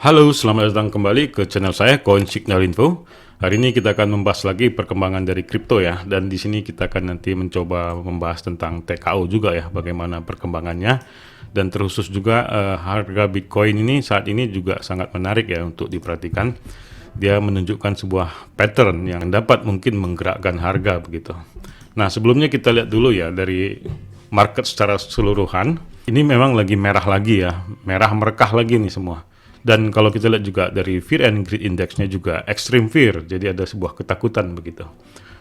Halo, selamat datang kembali ke channel saya Coin Signal Info. Hari ini kita akan membahas lagi perkembangan dari kripto ya, dan di sini kita akan nanti mencoba membahas tentang TKO juga ya, bagaimana perkembangannya, dan terkhusus juga harga Bitcoin ini saat ini juga sangat menarik ya untuk diperhatikan. Dia menunjukkan sebuah pattern yang dapat mungkin menggerakkan harga begitu. Nah, sebelumnya kita lihat dulu ya dari market secara keseluruhan. Ini memang lagi merah lagi ya, merah merekah lagi nih semua. Dan kalau kita lihat juga dari Fear and Greed Index-nya juga extreme fear, jadi ada sebuah ketakutan begitu.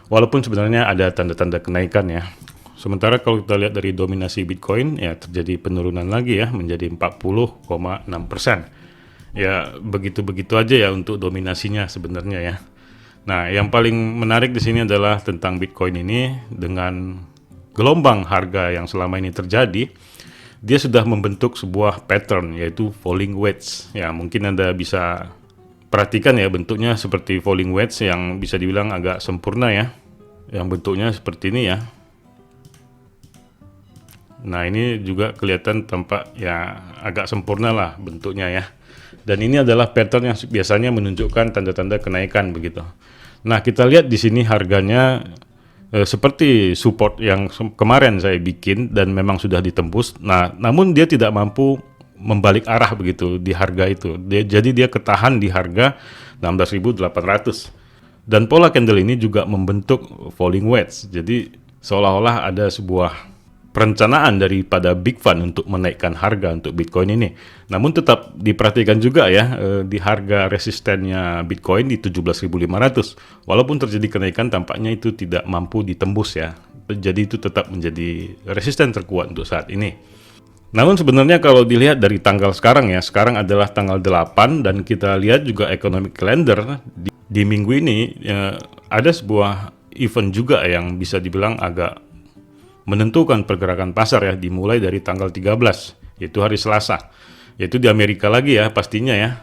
Walaupun sebenarnya ada tanda-tanda kenaikan ya. Sementara kalau kita lihat dari dominasi Bitcoin, ya terjadi penurunan lagi ya, menjadi 40,6%. Ya begitu-begitu aja ya untuk dominasinya sebenarnya ya. Nah, yang paling menarik di sini adalah tentang Bitcoin ini dengan gelombang harga yang selama ini terjadi. Dia sudah membentuk sebuah pattern yaitu falling wedge. Ya, mungkin Anda bisa perhatikan ya bentuknya seperti falling wedge yang bisa dibilang agak sempurna ya. Yang bentuknya seperti ini ya. Nah, ini juga kelihatan tampak ya agak sempurna lah bentuknya ya. Dan ini adalah pattern yang biasanya menunjukkan tanda-tanda kenaikan begitu. Nah, kita lihat di sini harganya seperti support yang kemarin saya bikin dan memang sudah ditembus. Nah, namun dia tidak mampu membalik arah begitu di harga itu. Jadi dia ketahan di harga 16.800. Dan pola candle ini juga membentuk falling wedge. Jadi seolah-olah ada sebuah perencanaan daripada Big Fund untuk menaikkan harga untuk Bitcoin ini. Namun tetap diperhatikan juga ya di harga resistennya Bitcoin di 17.500. Walaupun terjadi kenaikan tampaknya itu tidak mampu ditembus ya. Jadi itu tetap menjadi resisten terkuat untuk saat ini. Namun sebenarnya kalau dilihat dari tanggal sekarang ya, sekarang adalah tanggal 8 dan kita lihat juga economic calendar di minggu ini ada sebuah event juga yang bisa dibilang agak menentukan pergerakan pasar ya, dimulai dari tanggal 13 yaitu hari Selasa, yaitu di Amerika lagi ya pastinya ya,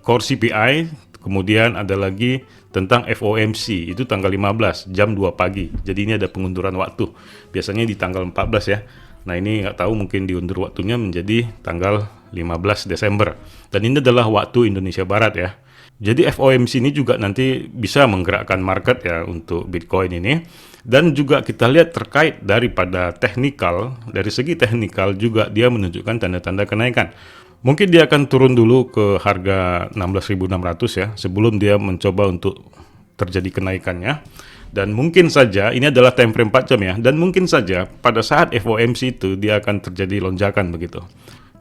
core CPI, kemudian ada lagi tentang FOMC itu tanggal 15 jam 2 pagi. Jadi ini ada pengunduran waktu, biasanya di tanggal 14 ya. Nah, ini nggak tahu mungkin diundur waktunya menjadi tanggal 15 Desember, dan ini adalah waktu Indonesia Barat ya. Jadi FOMC ini juga nanti bisa menggerakkan market ya untuk Bitcoin ini. Dan juga kita lihat terkait daripada teknikal, dari segi teknikal juga dia menunjukkan tanda-tanda kenaikan. Mungkin dia akan turun dulu ke harga 16.600 ya, sebelum dia mencoba untuk terjadi kenaikannya. Dan mungkin saja, ini adalah time frame 4 jam ya, dan mungkin saja pada saat FOMC itu dia akan terjadi lonjakan begitu.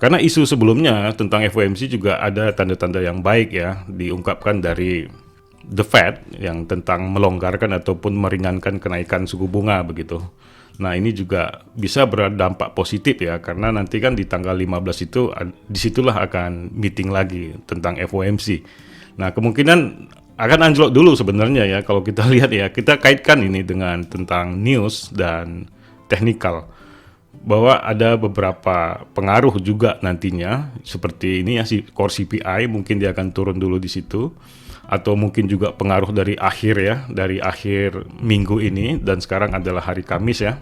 Karena isu sebelumnya tentang FOMC juga ada tanda-tanda yang baik ya, diungkapkan dari The Fed yang tentang melonggarkan ataupun meringankan kenaikan suku bunga begitu. Nah, ini juga bisa berdampak positif ya, karena nanti kan di tanggal 15 itu disitulah akan meeting lagi tentang FOMC. Nah, kemungkinan akan anjlok dulu sebenarnya ya kalau kita lihat ya, kita kaitkan ini dengan tentang news dan teknikal, bahwa ada beberapa pengaruh juga nantinya seperti ini ya, si core CPI mungkin dia akan turun dulu di situ, atau mungkin juga pengaruh dari akhir ya, dari akhir minggu ini, dan sekarang adalah hari Kamis ya.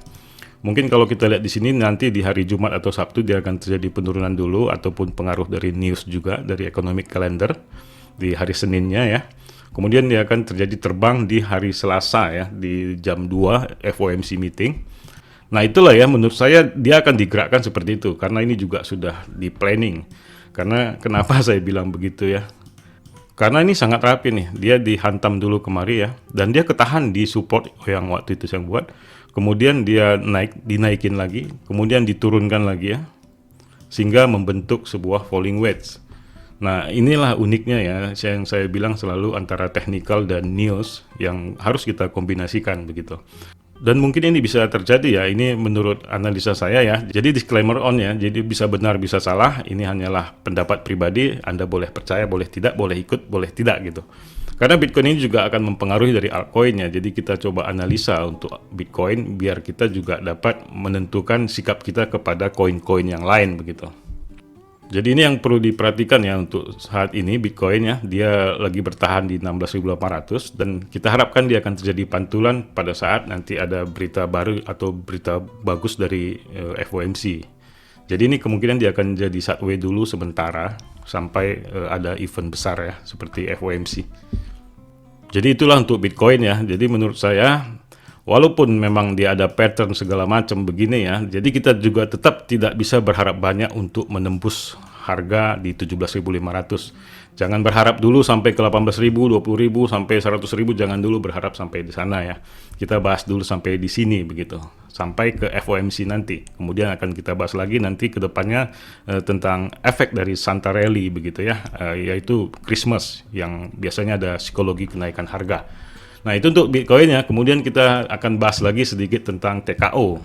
Mungkin kalau kita lihat di sini nanti di hari Jumat atau Sabtu dia akan terjadi penurunan dulu, ataupun pengaruh dari news juga dari economic calendar di hari Seninnya ya. Kemudian dia akan terjadi terbang di hari Selasa ya, di jam 2 FOMC meeting. Nah, itulah ya, menurut saya dia akan digerakkan seperti itu, karena ini juga sudah di planning. Karena kenapa saya bilang begitu ya? Karena ini sangat rapi nih, dia dihantam dulu kemari ya, dan dia ketahan di support yang waktu itu saya buat. Kemudian dia dinaikin lagi, kemudian diturunkan lagi ya, sehingga membentuk sebuah falling wedge. Nah, inilah uniknya ya, yang saya bilang selalu antara technical dan news yang harus kita kombinasikan begitu. Dan mungkin ini bisa terjadi ya, ini menurut analisa saya ya. Jadi disclaimer on ya, jadi bisa benar bisa salah, ini hanyalah pendapat pribadi, Anda boleh percaya, boleh tidak, boleh ikut, boleh tidak gitu. Karena Bitcoin ini juga akan mempengaruhi dari altcoin-nya, jadi kita coba analisa untuk Bitcoin biar kita juga dapat menentukan sikap kita kepada koin-koin yang lain begitu. Jadi ini yang perlu diperhatikan ya untuk saat ini Bitcoin ya, dia lagi bertahan di 16.800 dan kita harapkan dia akan terjadi pantulan pada saat nanti ada berita baru atau berita bagus dari FOMC. Jadi ini kemungkinan dia akan jadi sideways dulu sementara sampai ada event besar ya seperti FOMC. Jadi itulah untuk Bitcoin ya. Jadi menurut saya walaupun memang dia ada pattern segala macam begini ya, jadi kita juga tetap tidak bisa berharap banyak untuk menembus harga di 17.500. Jangan berharap dulu sampai ke 18.000, 20.000 sampai 100.000, jangan dulu berharap sampai di sana ya. Kita bahas dulu sampai di sini begitu. Sampai ke FOMC nanti. Kemudian akan kita bahas lagi nanti ke depannya tentang efek dari Santa Rally begitu ya, yaitu Christmas yang biasanya ada psikologi kenaikan harga. Nah, itu untuk Bitcoin ya. Kemudian kita akan bahas lagi sedikit tentang TKO.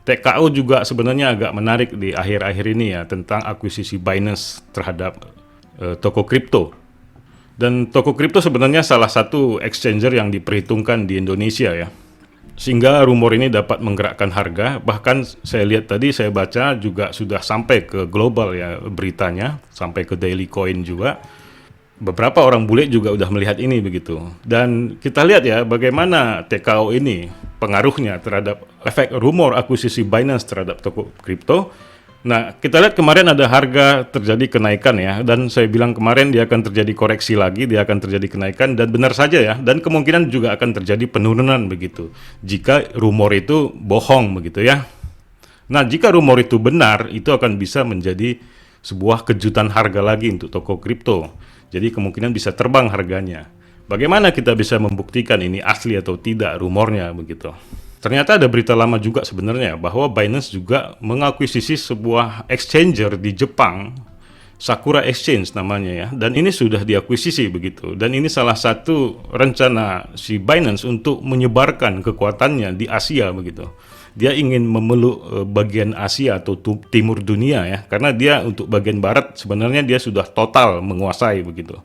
TKO juga sebenarnya agak menarik di akhir-akhir ini ya, tentang akuisisi Binance terhadap toko kripto. Dan toko kripto sebenarnya salah satu exchanger yang diperhitungkan di Indonesia ya. Sehingga rumor ini dapat menggerakkan harga. Bahkan saya lihat tadi, saya baca juga sudah sampai ke global ya beritanya, sampai ke Daily Coin juga. Beberapa orang bule juga udah melihat ini begitu. Dan kita lihat ya bagaimana TKO ini pengaruhnya terhadap efek rumor akuisisi Binance terhadap toko kripto. Nah, kita lihat kemarin ada harga terjadi kenaikan ya, dan saya bilang kemarin dia akan terjadi koreksi lagi, dia akan terjadi kenaikan, dan benar saja ya, dan kemungkinan juga akan terjadi penurunan begitu, jika rumor itu bohong begitu ya. Nah, jika rumor itu benar, itu akan bisa menjadi sebuah kejutan harga lagi untuk toko kripto. Jadi kemungkinan bisa terbang harganya. Bagaimana kita bisa membuktikan ini asli atau tidak rumornya begitu? Ternyata ada berita lama juga sebenarnya bahwa Binance juga mengakuisisi sebuah exchanger di Jepang, Sakura Exchange namanya ya, dan ini sudah diakuisisi begitu. Dan ini salah satu rencana si Binance untuk menyebarkan kekuatannya di Asia begitu. Dia ingin memeluk bagian Asia atau timur dunia ya, karena dia untuk bagian barat sebenarnya dia sudah total menguasai begitu.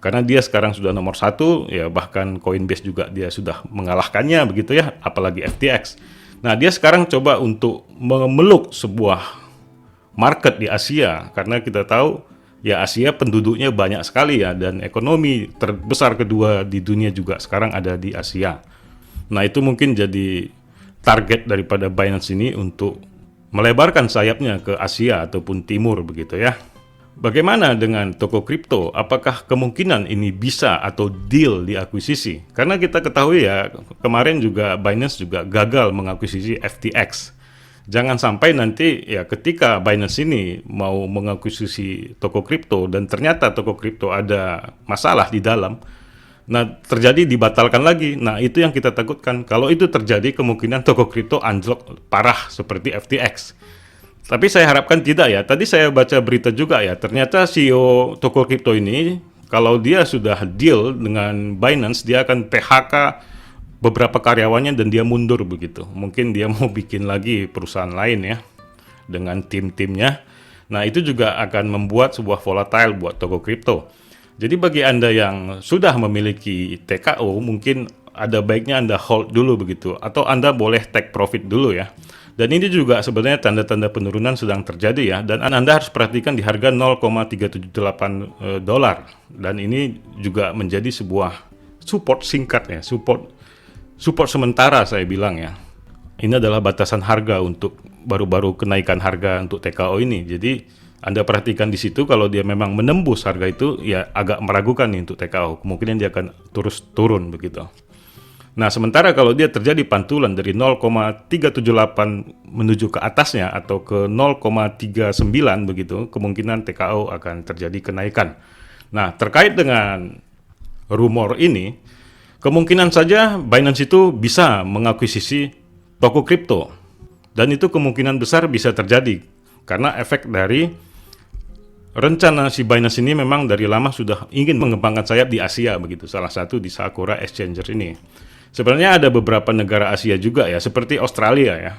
Karena dia sekarang sudah nomor 1 ya, bahkan Coinbase juga dia sudah mengalahkannya begitu ya, apalagi FTX. Nah, dia sekarang coba untuk memeluk sebuah market di Asia, karena kita tahu ya Asia penduduknya banyak sekali ya, dan ekonomi terbesar kedua di dunia juga sekarang ada di Asia. Nah, itu mungkin jadi target daripada Binance ini untuk melebarkan sayapnya ke Asia ataupun Timur begitu ya. Bagaimana dengan toko kripto? Apakah kemungkinan ini bisa atau deal diakuisisi? Karena kita ketahui ya, kemarin juga Binance juga gagal mengakuisisi FTX. Jangan sampai nanti ya ketika Binance ini mau mengakuisisi toko kripto dan ternyata toko kripto ada masalah di dalam, nah terjadi dibatalkan lagi. Nah itu yang kita takutkan. Kalau itu terjadi, kemungkinan toko kripto anjlok parah seperti FTX. Tapi saya harapkan tidak ya. Tadi saya baca berita juga ya, ternyata CEO toko kripto ini kalau dia sudah deal dengan Binance, dia akan PHK beberapa karyawannya dan dia mundur begitu. Mungkin dia mau bikin lagi perusahaan lain ya dengan tim-timnya. Nah itu juga akan membuat sebuah volatile buat toko kripto. Jadi bagi Anda yang sudah memiliki TKO, mungkin ada baiknya Anda hold dulu begitu, atau Anda boleh take profit dulu ya. Dan ini juga sebenarnya tanda-tanda penurunan sedang terjadi ya, dan Anda harus perhatikan di harga 0,378 dolar. Dan ini juga menjadi sebuah support singkat ya, support sementara saya bilang ya. Ini adalah batasan harga untuk baru-baru kenaikan harga untuk TKO ini. Jadi Anda perhatikan di situ, kalau dia memang menembus harga itu ya agak meragukan nih untuk TKO. Kemungkinan dia akan terus turun begitu. Nah, sementara kalau dia terjadi pantulan dari 0,378 menuju ke atasnya atau ke 0,39 begitu, kemungkinan TKO akan terjadi kenaikan. Nah, terkait dengan rumor ini, kemungkinan saja Binance itu bisa mengakuisisi toko kripto. Dan itu kemungkinan besar bisa terjadi karena efek dari rencana si Binance ini memang dari lama sudah ingin mengembangkan sayap di Asia begitu, salah satu di Sakura Exchanger ini. Sebenarnya ada beberapa negara Asia juga ya, seperti Australia ya.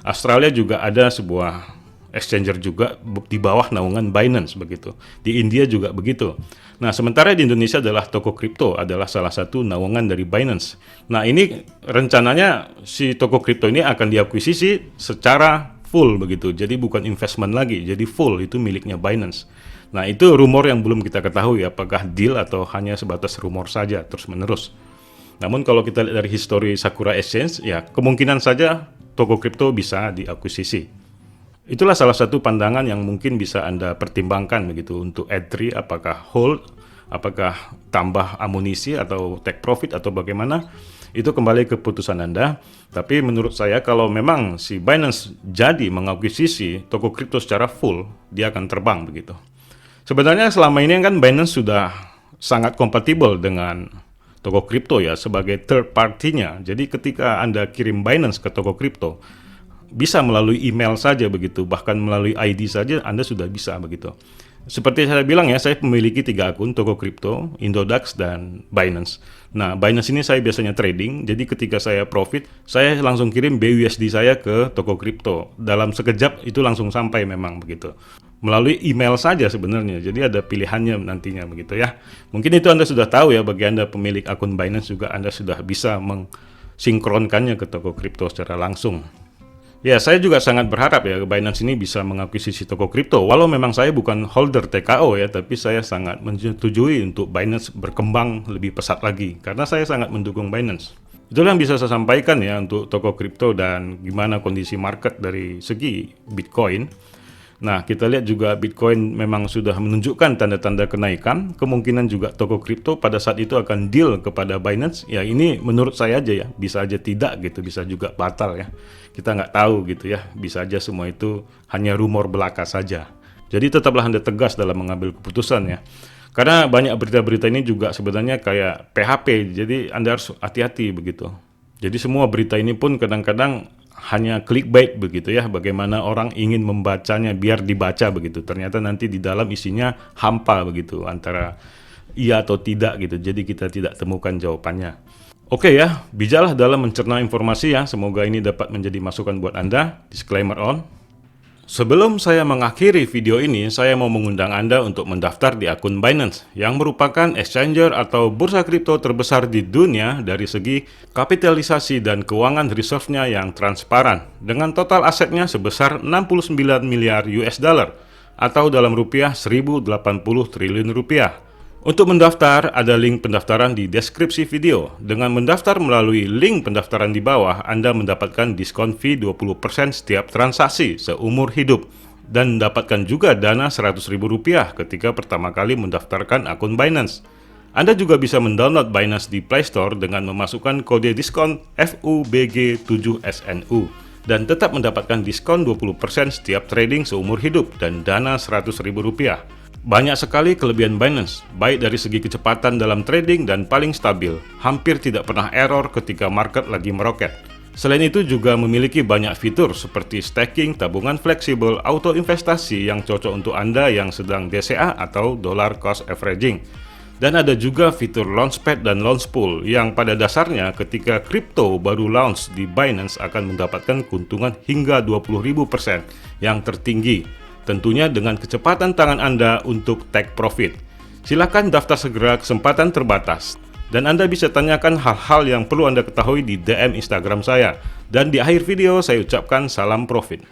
Australia juga ada sebuah exchanger juga di bawah naungan Binance begitu. Di India juga begitu. Nah, sementara di Indonesia adalah toko kripto adalah salah satu naungan dari Binance. Nah, ini rencananya si toko kripto ini akan diakuisisi secara full begitu. Jadi bukan investment lagi, jadi full itu miliknya Binance. Nah, itu rumor yang belum kita ketahui apakah deal atau hanya sebatas rumor saja terus-menerus. Namun kalau kita lihat dari histori Sakura Exchange, ya kemungkinan saja toko kripto bisa diakuisisi. Itulah salah satu pandangan yang mungkin bisa Anda pertimbangkan begitu untuk entry, apakah hold, apakah tambah amunisi atau take profit atau bagaimana. Itu kembali ke keputusan Anda. Tapi menurut saya kalau memang si Binance jadi mengakuisisi toko kripto secara full, dia akan terbang begitu. Sebenarnya selama ini kan Binance sudah sangat kompatibel dengan toko kripto ya sebagai third party-nya. Jadi ketika Anda kirim Binance ke toko kripto, bisa melalui email saja begitu, bahkan melalui ID saja Anda sudah bisa begitu. Seperti saya bilang ya, saya memiliki 3 akun toko kripto, Indodax dan Binance. Nah, Binance ini saya biasanya trading, jadi ketika saya profit, saya langsung kirim BUSD saya ke toko kripto. Dalam sekejap itu langsung sampai memang begitu. Melalui email saja sebenarnya, jadi ada pilihannya nantinya begitu ya. Mungkin itu Anda sudah tahu ya, bagi Anda pemilik akun Binance juga Anda sudah bisa mensinkronkannya ke toko kripto secara langsung. Ya, saya juga sangat berharap ya Binance ini bisa mengakuisisi toko kripto. Walau memang saya bukan holder TKO ya, tapi saya sangat menyetujui untuk Binance berkembang lebih pesat lagi karena saya sangat mendukung Binance. Itulah yang bisa saya sampaikan ya untuk toko kripto dan gimana kondisi market dari segi Bitcoin. Nah, kita lihat juga Bitcoin memang sudah menunjukkan tanda-tanda kenaikan. Kemungkinan juga toko kripto pada saat itu akan deal kepada Binance. Ya, ini menurut saya aja ya, bisa aja tidak gitu, bisa juga batal ya. Kita nggak tahu gitu ya, bisa aja semua itu hanya rumor belaka saja. Jadi tetaplah Anda tegas dalam mengambil keputusan ya. Karena banyak berita-berita ini juga sebenarnya kayak PHP, jadi Anda harus hati-hati begitu. Jadi semua berita ini pun kadang-kadang hanya clickbait begitu ya, bagaimana orang ingin membacanya biar dibaca begitu. Ternyata nanti di dalam isinya hampa begitu, antara iya atau tidak gitu. Jadi kita tidak temukan jawabannya. Oke ya, bijaklah dalam mencerna informasi ya. Semoga ini dapat menjadi masukan buat Anda. Disclaimer on. Sebelum saya mengakhiri video ini, saya mau mengundang Anda untuk mendaftar di akun Binance, yang merupakan exchanger atau bursa kripto terbesar di dunia dari segi kapitalisasi dan keuangan reserve-nya yang transparan, dengan total asetnya sebesar 69 miliar US dollar, atau dalam rupiah 1080 triliun rupiah. Untuk mendaftar, ada link pendaftaran di deskripsi video. Dengan mendaftar melalui link pendaftaran di bawah, Anda mendapatkan diskon fee 20% setiap transaksi seumur hidup. Dan mendapatkan juga dana Rp100.000 ketika pertama kali mendaftarkan akun Binance. Anda juga bisa mendownload Binance di Play Store dengan memasukkan kode diskon FUBG7SNU. Dan tetap mendapatkan diskon 20% setiap trading seumur hidup dan dana Rp100.000. Banyak sekali kelebihan Binance, baik dari segi kecepatan dalam trading dan paling stabil, hampir tidak pernah error ketika market lagi meroket. Selain itu juga memiliki banyak fitur seperti staking, tabungan fleksibel, auto investasi yang cocok untuk Anda yang sedang DCA atau dollar cost averaging. Dan ada juga fitur Launchpad dan Launchpool yang pada dasarnya ketika kripto baru launch di Binance akan mendapatkan keuntungan hingga 20.000% yang tertinggi. Tentunya dengan kecepatan tangan Anda untuk take profit. Silakan daftar segera, kesempatan terbatas. Dan Anda bisa tanyakan hal-hal yang perlu Anda ketahui di DM Instagram saya. Dan di akhir video saya ucapkan salam profit.